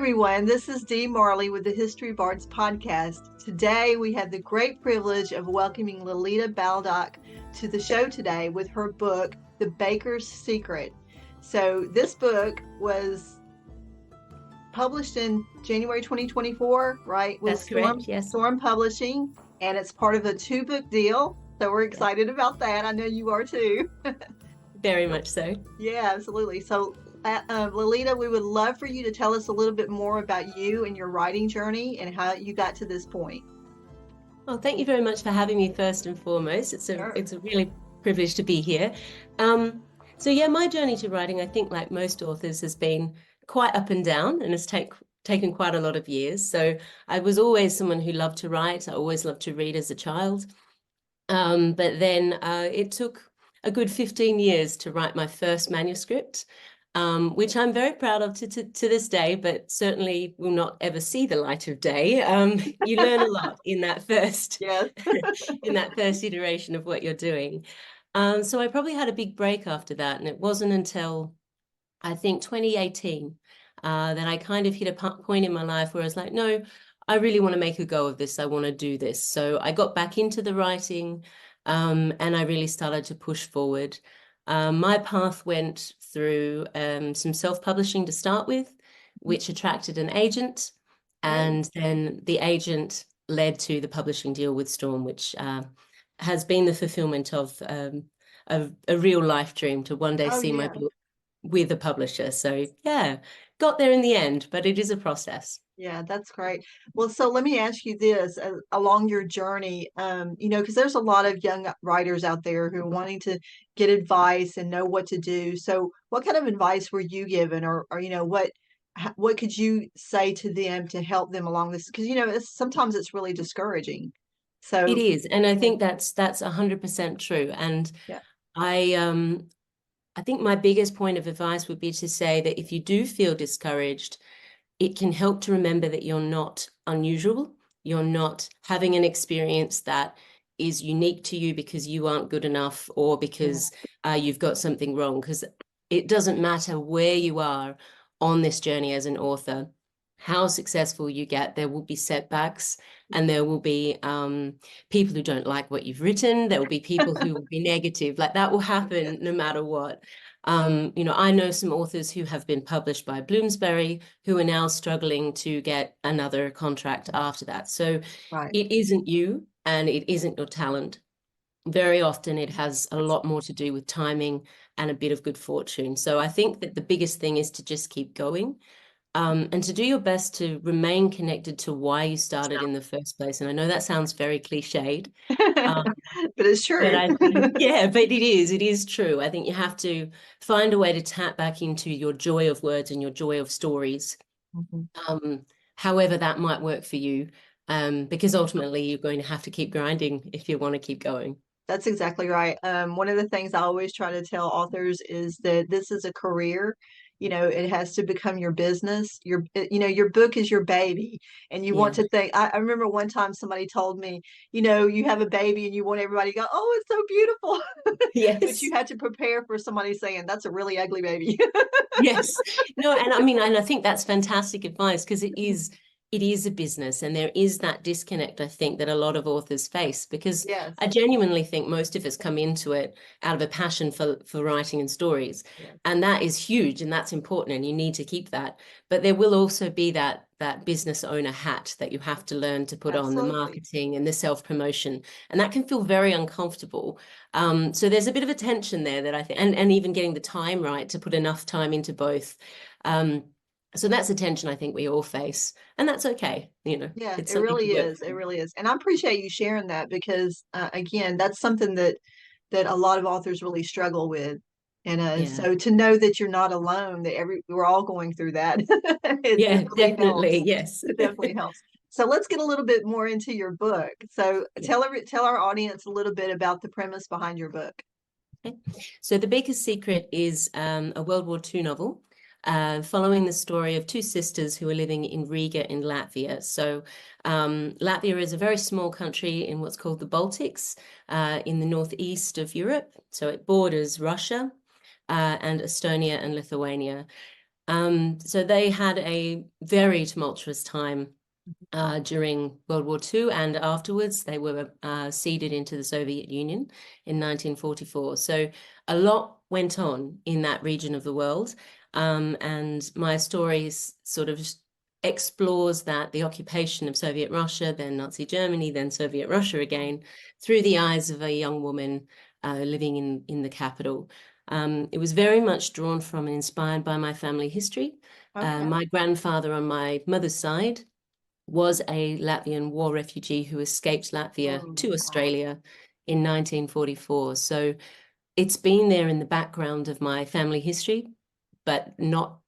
everyone. This is Dee Marley with the History Bards podcast. Today, we have the great privilege of welcoming Lelita Baldock to the show today with her book, The Baker's Secret. So this book was published in January 2024, right? With That's correct, yes. Storm Publishing, and it's part of a 2-book deal. So we're excited about that. I know you are too. Very much so. Yeah, absolutely. So Lelita, we would love for you to tell us a little bit more about you and your writing journey and how you got to this point. Well, thank you very much for having me first and foremost. It's a really privilege to be here. So yeah, my journey to writing, I think like most authors, has been quite up and down and has taken quite a lot of years. So I was always someone who loved to write. I always loved to read as a child. But then it took a good 15 years to write my first manuscript. Which I'm very proud of to this day, but certainly will not ever see the light of day. You learn a lot in that first in that first iteration of what you're doing. So I probably had a big break after that, and it wasn't until I think 2018 that I kind of hit a point in my life where I was like, no, I really want to make a go of this. I want to do this. So I got back into the writing, and I really started to push forward. My path went through some self-publishing to start with, which attracted an agent, and then the agent led to the publishing deal with Storm, which has been the fulfillment of a real life dream to one day see my book with a publisher. So yeah, got there in the end, but it is a process. Yeah, that's great. Well, so let me ask you this, along your journey, because there's a lot of young writers out there who are wanting to get advice and know what to do. So what kind of advice were you given, or what could you say to them to help them along this? Because, sometimes it's really discouraging. So it is. And I think that's 100% true. And yeah. I think my biggest point of advice would be to say that if you do feel discouraged, it can help to remember that you're not unusual. You're not having an experience that is unique to you because you aren't good enough or because you've got something wrong. Because it doesn't matter where you are on this journey as an author, how successful you get, there will be setbacks and there will be people who don't like what you've written. There will be people who will be negative. Like that will happen no matter what. I know some authors who have been published by Bloomsbury who are now struggling to get another contract after that. So It isn't you and it isn't your talent. Very often it has a lot more to do with timing and a bit of good fortune. So I think that the biggest thing is to just keep going. And to do your best to remain connected to why you started in the first place. And I know that sounds very cliched. But it's true. But it is true. I think you have to find a way to tap back into your joy of words and your joy of stories, however that might work for you, because ultimately you're going to have to keep grinding if you want to keep going. That's exactly right. One of the things I always try to tell authors is that this is a career. It has to become your business. Your book is your baby, and you want to think. I remember one time somebody told me, you have a baby and you want everybody to go, "Oh, it's so beautiful." Yes. But you had to prepare for somebody saying, "That's a really ugly baby." Yes. No, and I think that's fantastic advice because it is a business and there is that disconnect, I think, that a lot of authors face because I genuinely think most of us come into it out of a passion for writing and stories. And that is huge and that's important and you need to keep that. But there will also be that business owner hat that you have to learn to put on, the marketing and the self-promotion. And that can feel very uncomfortable. So there's a bit of a tension there that I think, and even getting the time right to put enough time into both. So that's a tension I think we all face, and that's okay. Yeah, it really is. It really is. And I appreciate you sharing that because, again, that's something that a lot of authors really struggle with. And so to know that you're not alone, that we're all going through that. It really definitely. helps. Yes. It definitely helps. So let's get a little bit more into your book. So tell our audience a little bit about the premise behind your book. Okay. So The Baker's Secret is a World War II novel. Following the story of two sisters who are living in Riga in Latvia. So Latvia is a very small country in what's called the Baltics in the northeast of Europe. So it borders Russia and Estonia and Lithuania. So they had a very tumultuous time during World War II, and afterwards they were ceded into the Soviet Union in 1944. So a lot went on in that region of the world. And my story sort of explores that the occupation of Soviet Russia, then Nazi Germany, then Soviet Russia again, through the eyes of a young woman living in the capital. It was very much drawn from and inspired by my family history. Okay. My grandfather on my mother's side was a Latvian war refugee who escaped Latvia Oh, to wow. Australia in 1944. So it's been there in the background of my family history, but not,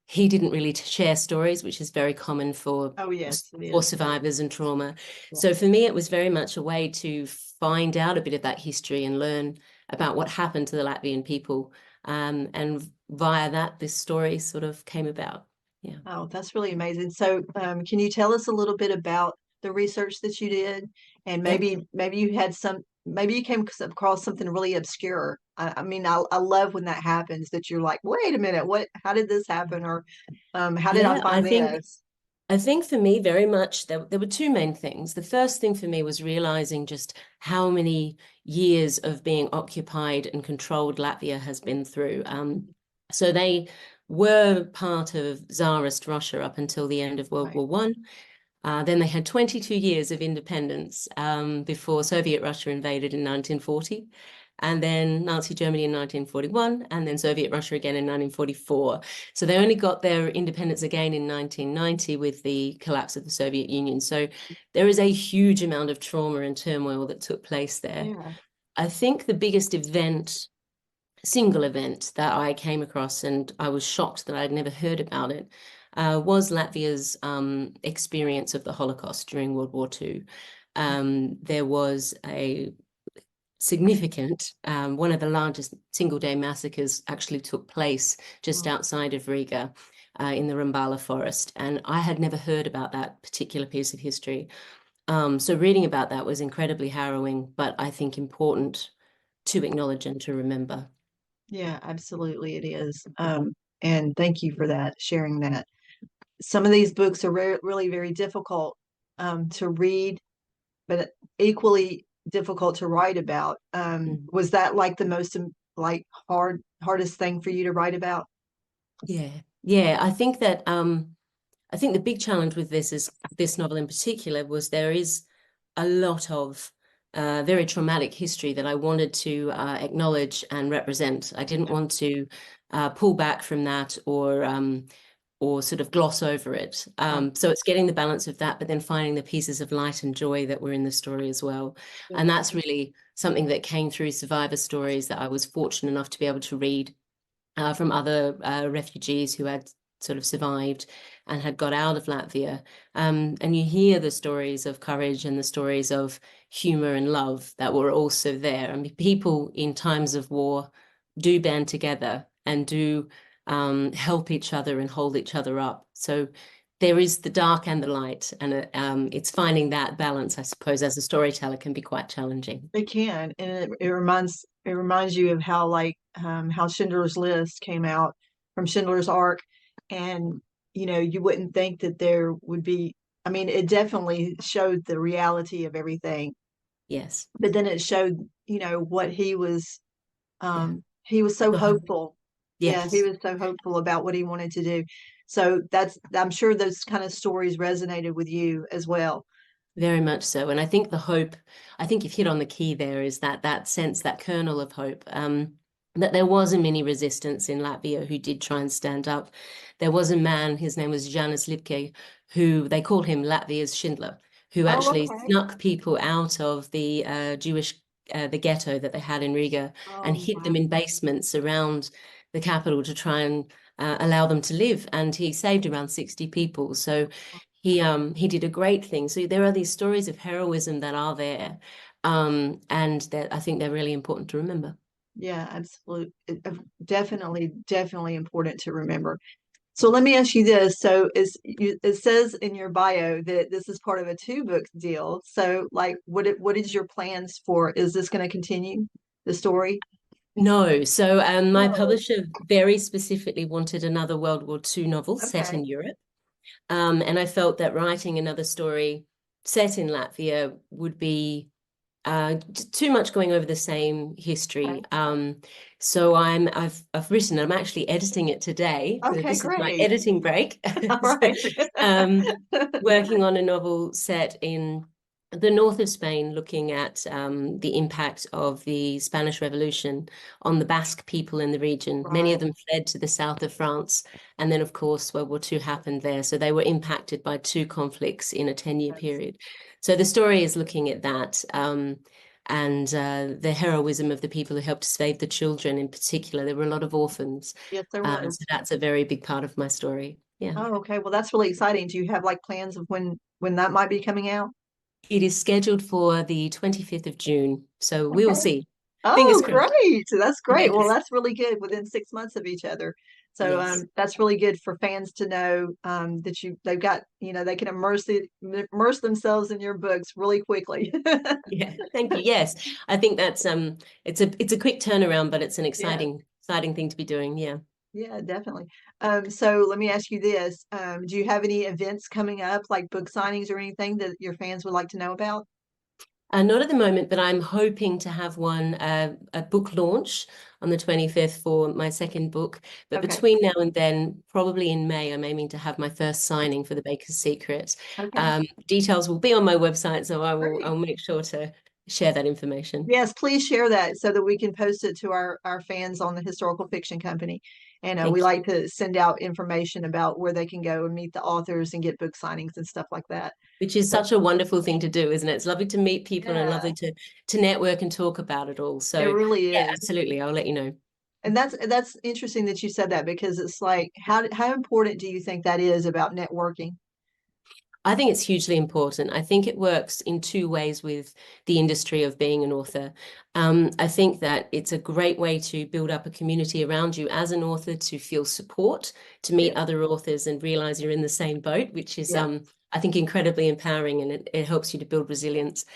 he didn't really share stories, which is very common Oh, yes, it for is. survivors and trauma. Yeah. So for me, it was very much a way to find out a bit of that history and learn about what happened to the Latvian people. And via that, this story sort of came about. Yeah. Oh, that's really amazing. So, can you tell us a little bit about the research that you did, and Yeah. maybe you had maybe you came across something really obscure. I mean, I love when that happens. That you're like, wait a minute, what? How did this happen? Or, how did I Yeah, find this? I think for me, very much, there were two main things. The first thing for me was realizing just how many years of being occupied and controlled Latvia has been through. So they were part of Tsarist Russia up until the end of World Right. War One. Then they had 22 years of independence before Soviet Russia invaded in 1940, and then Nazi Germany in 1941, and then Soviet Russia again in 1944. So they only got their independence again in 1990 with the collapse of the Soviet Union. So there is a huge amount of trauma and turmoil that took place there. Yeah. I think the biggest single event that I came across, and I was shocked that I'd never heard about it, was Latvia's experience of the Holocaust during World War II. There was a significant, one of the largest single day massacres actually took place just Oh, outside of Riga. In the Rambala forest, and I had never heard about that particular piece of history. So reading about that was incredibly harrowing, but I think important to acknowledge and to remember. yeah, absolutely, it is. And thank you for that, sharing that. Some of these books are really very difficult to read, but equally difficult to write about. Mm. Was that like the most like hardest thing for you to write about? Yeah, yeah. I think the big challenge with this novel in particular was there is a lot of very traumatic history that I wanted to acknowledge and represent. I didn't want to pull back from that or sort of gloss over it. Right. So it's getting the balance of that, but then finding the pieces of light and joy that were in the story as well. Yeah. And that's really something that came through survivor stories that I was fortunate enough to be able to read from other refugees who had sort of survived and had got out of Latvia. And you hear the stories of courage and the stories of humor and love that were also there. I mean, people in times of war do band together and do help each other and hold each other up. So there is the dark and the light, and it's finding that balance, I suppose, as a storyteller can be quite challenging. It can, and it reminds you of how like how Schindler's List came out from Schindler's Ark, and you wouldn't think that there would be. I mean, it definitely showed the reality of everything, Yes. but then it showed what Yeah. he was so The hope. hopeful. Yeah, he Yes. was so hopeful about what he wanted to do. So I'm sure those kind of stories resonated with you as well. Very much so. And I think the hope, I think you've hit on the key there is that sense, that kernel of hope, that there was a mini resistance in Latvia who did try and stand up. There was a man, his name was Janis Lipke, who they called him Latvia's Schindler, who Oh, actually okay. snuck people out of the the ghetto that they had in Riga and Oh, hid them wow. in basements around the capital to try and allow them to live. And he saved around 60 people. So he did a great thing. So there are these stories of heroism that are there, and that I think they're really important to remember. Yeah, absolutely. Definitely important to remember. So let me ask you this. So it says in your bio that this is part of a two-book deal. So like what is your plans for? Is this going to continue the story? No. So my Oh, publisher very specifically wanted another World War II novel set okay. in Europe. And I felt that writing another story set in Latvia would be too much going over the same history. Okay. So I've written. I'm actually editing it today. Okay, This is my great. editing break. All So, right. um, working on a novel set in the north of Spain, looking at the impact of the Spanish Revolution on the Basque people in the region. Many of Right. them fled to the south of France, and then, of course, World War II happened there. So they were impacted by two conflicts in a 10-year Yes. period. So the story is looking at that. And the heroism of the people who helped to save the children in particular. There were a lot of orphans. Yes, there So was. that's a very big part of my story. Yeah. Oh, okay. Well, that's really exciting. Do you have like plans of when that might be coming out? It is scheduled for the 25th of June. So we will Okay. see. Fingers Oh, crossed. great. That's great. Well, Yes. that's really good within 6 months of each other. So Yes. that's really good for fans to know that they've got, they can immerse themselves in your books really quickly. Yeah. Thank you. Yes. I think that's it's a quick turnaround, but it's an Yeah, exciting thing to be doing. Yeah. yeah, definitely. So let me ask you this. Do you have any events coming up, like book signings or anything that your fans would like to know about? Not at the moment, but I'm hoping to have one, a book launch on the 25th for my second book. But Okay. between now and then, probably in May, I'm aiming to have my first signing for The Baker's Secret. Okay. Details will be on my website, so Great. I'll make sure to share that information. Yes, please share that so that we can post it to our fans on the Historical Fiction Company. And we Thank you. like to send out information about where they can go and meet the authors and get book signings and stuff like that. Which is So, such a wonderful thing to do, isn't it? It's lovely to meet people and yeah, lovely to network and talk about it all. it So really yeah, is. absolutely. I'll let you know. And that's interesting that you said that because it's like how important do you think that is about networking? I think it's hugely important. I think it works in two ways with the industry of being an author. I think that it's a great way to build up a community around you as an author to feel support, to meet Yeah, other authors and realize you're in the same boat, which is, yeah, I think, incredibly empowering and it helps you to build resilience.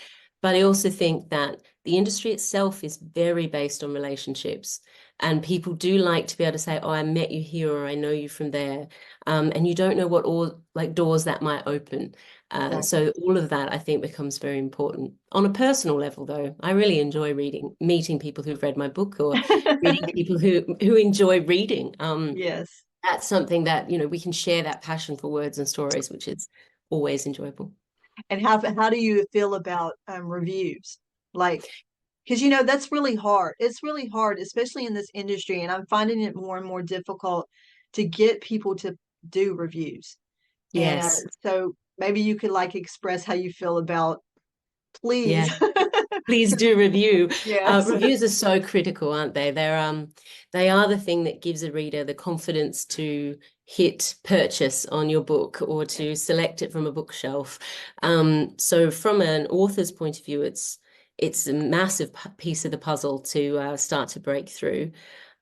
But I also think that the industry itself is very based on relationships. And people do like to be able to say, oh, I met you here or I know you from there. And you don't know what all like doors that might open. exactly. So all of that I think becomes very important. On a personal level, though, I really enjoy meeting people who've read my book or reading people who enjoy reading. Yes. That's something that, we can share that passion for words and stories, which is always enjoyable. And how do you feel about reviews? Like, because that's really hard. It's really hard, especially in this industry, and I'm finding it more and more difficult to get people to do reviews. And Yes. so maybe you could like express how you feel about, Yeah. please. Please do review. Yes. Reviews are so critical, aren't they? They are the thing that gives a reader the confidence to hit purchase on your book or Yeah. to select it from a bookshelf. So from an author's point of view, it's a massive piece of the puzzle to start to break through.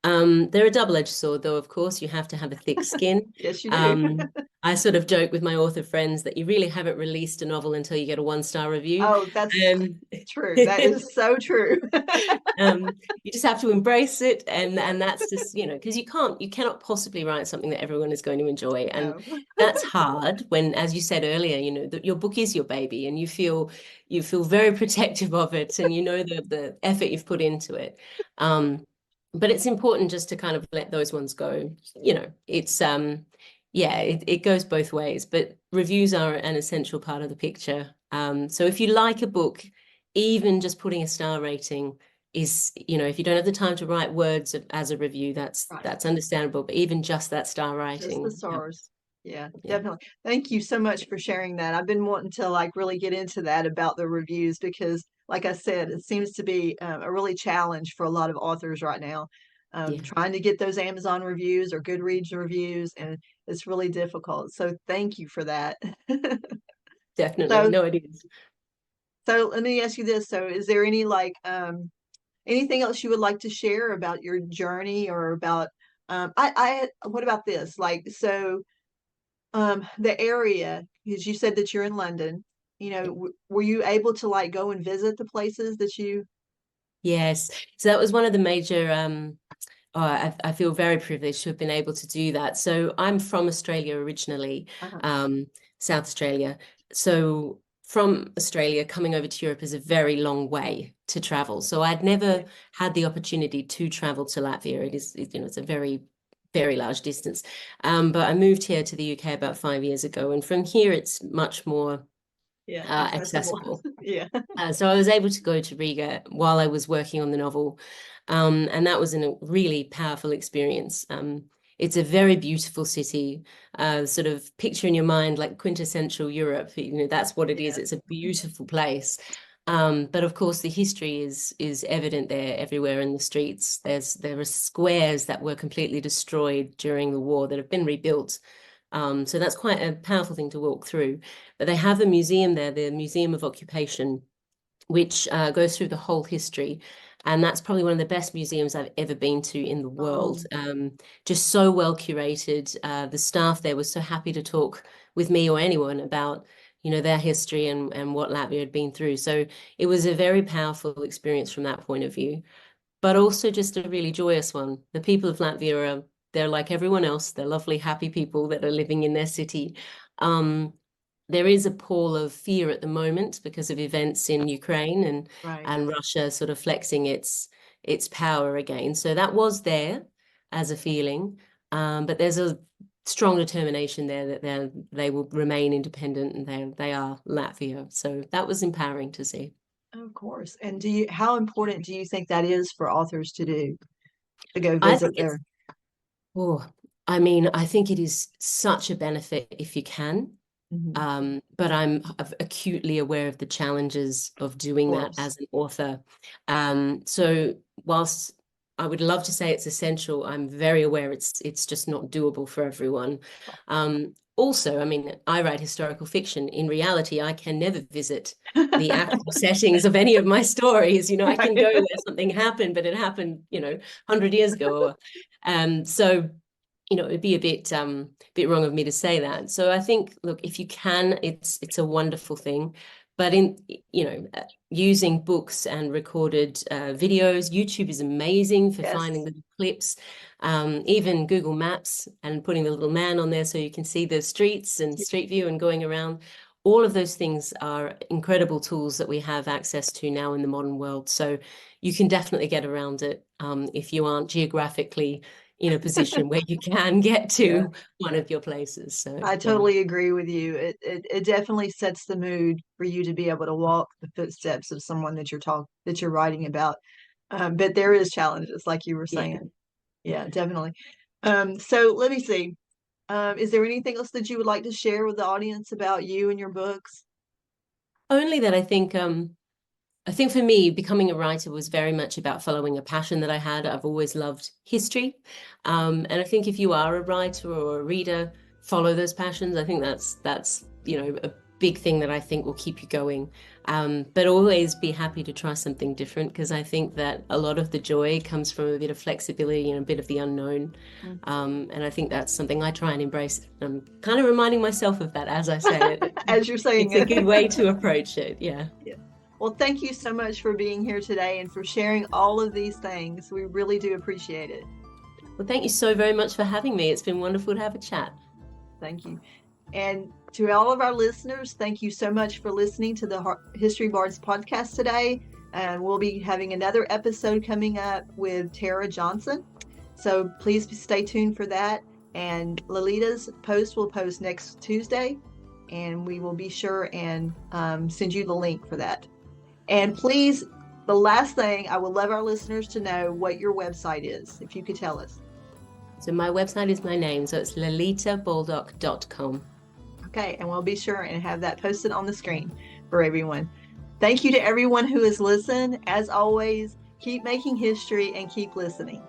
They're a double-edged sword, though, of course. You have to have a thick skin. Yes, you do. Um, I sort of joke with my author friends that you really haven't released a novel until you get a one-star review. Oh, that's Um, true. That is so true. you just have to embrace it, and Yes. that's just, because you cannot possibly write something that everyone is going to enjoy, and No. that's hard when, as you said earlier, that your book is your baby, and you feel very protective of it, and the effort you've put into it. But it's important just to kind of let those ones go. It's yeah, it goes both ways, but reviews are an essential part of the picture. So if you like a book, even just putting a star rating is, if you don't have the time to write words as a review, that's Right. that's understandable. But even just that star Just the writing stars. helps. Yeah, Yeah, definitely. Thank you so much for sharing that. I've been wanting to like really get into that about the reviews because, like I said, it seems to be a really challenge for a lot of authors right now, yeah, trying to get those Amazon reviews or Goodreads reviews, and it's really difficult. So thank you for that. definitely. So, No, it is. so let me ask you this. So, is there any like anything else you would like to share about your journey or about what about this? Like, so the area, because you said that you're in London, were you able to like go and visit the places that you? Yes. So that was one of the major oh, I feel very privileged to have been able to do that. So I'm from Australia originally, Uh-huh. um, South Australia. So from Australia, coming over to Europe is a very long way to travel. So I'd Yeah. never had the opportunity to travel to Latvia. It's a very, very large distance. But I moved here to the UK about 5 years ago, and from here it's much more Yeah. Accessible. accessible. Yeah. So I was able to go to Riga while I was working on the novel, and that was a really powerful experience. It's a very beautiful city, sort of picture in your mind like quintessential Europe. That's what it is. Yes. It's a beautiful place. But of course, the history is evident there everywhere in the streets. There are squares that were completely destroyed during the war that have been rebuilt. So that's quite a powerful thing to walk through. But they have a museum there, the Museum of Occupation, which goes through the whole history. And that's probably one of the best museums I've ever been to in the world. Oh, Just so well curated. The staff there was so happy to talk with me or anyone about, their history and what Latvia had been through. So it was a very powerful experience from that point of view, but also just a really joyous one. The people of Latvia they're like everyone else. They're lovely, happy people that are living in their city. Um, there is a pall of fear at the moment because of events in Ukraine right. and Russia sort of flexing its power again. So that was there as a feeling, but there's a strong determination there that they will remain independent and they are Latvia. So that was empowering to see. Of course. And how important do you think that is for authors to do, to go I visit think it's there? oh, I mean, I think it is such a benefit if you can. Mhm. But I'm acutely aware of the challenges of Of doing that course. as an author. So whilst I would love to say it's essential, I'm very aware it's just not doable for everyone. Also, I mean, I write historical fiction. In reality, I can never visit the actual settings of any of my stories. I can go Right. where something happened, but it happened, 100 years ago. So it'd be a bit wrong of me to say that. So I think, look, if you can, it's a wonderful thing. But using books and recorded videos, YouTube is amazing for finding Yes. little clips. Even Google Maps and putting the little man on there so you can see the streets and Street View and going around. All of those things are incredible tools that we have access to now in the modern world. So you can definitely get around it if you aren't geographically in a position where you can get Yeah. to one of your places. So I yeah, totally agree with you. It definitely sets the mood for you to be able to walk the footsteps of someone that you're writing about. But there is challenges, like you were yeah. saying. Yeah, definitely. So let me see. Is there anything else that you would like to share with the audience about you and your books? Only that I think for me, becoming a writer was very much about following a passion that I had. I've always loved history. And I think if you are a writer or a reader, follow those passions. I think that's a big thing that I think will keep you going. But always be happy to try something different because I think that a lot of the joy comes from a bit of flexibility and a bit of the unknown. Mm. And I think that's something I try and embrace. I'm kind of reminding myself of that as I say it. As you're saying It's a it. good way to approach it. Yeah. Yeah. Well, thank you so much for being here today and for sharing all of these things. We really do appreciate it. Well, thank you so very much for having me. It's been wonderful to have a chat. Thank you. And to all of our listeners, thank you so much for listening to the History Bards podcast today. And we'll be having another episode coming up with Tara Johnson. So please stay tuned for that. And Lolita's post will post next Tuesday. And we will be sure and send you the link for that. And please, the last thing, I would love our listeners to know what your website is, if you could tell us. So my website is my name, so it's lelitabaldock.com. Okay, and we'll be sure and have that posted on the screen for everyone. Thank you to everyone who has listened. As always, keep making history and keep listening.